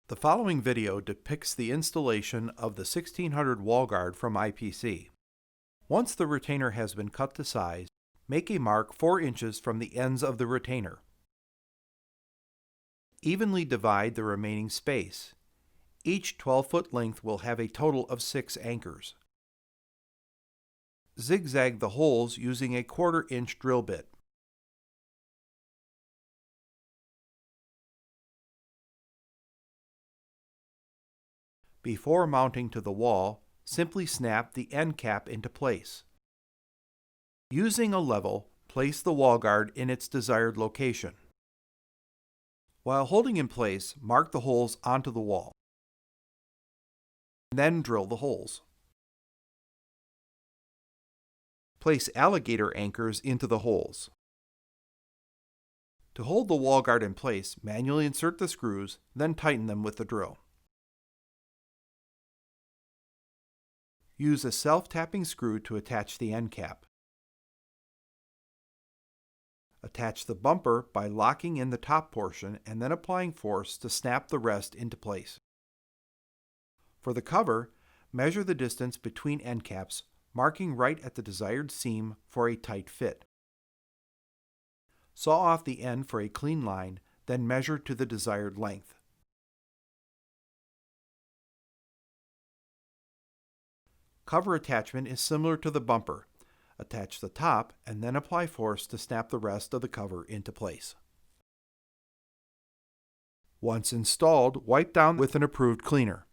The following video depicts the installation of the 1600 wall guard from IPC. Once the retainer has been cut to size, make a mark 4 inches from the ends of the retainer. Evenly divide the remaining space. Each 12-foot length will have a total of 6 anchors. Zigzag the holes using a 1/4 inch drill bit. Before mounting to the wall, simply snap the end cap into place. Using a level, place the wall guard in its desired location. While holding in place, mark the holes onto the wall. Then drill the holes. Place alligator anchors into the holes. To hold the wall guard in place, manually insert the screws, then tighten them with the drill. Use a self-tapping screw to attach the end cap. Attach the bumper by locking in the top portion and then applying force to snap the rest into place. For the cover, measure the distance between end caps, marking right at the desired seam for a tight fit. Saw off the end for a clean line, then measure to the desired length. Cover attachment is similar to the bumper. Attach the top and then apply force to snap the rest of the cover into place. Once installed, wipe down with an approved cleaner.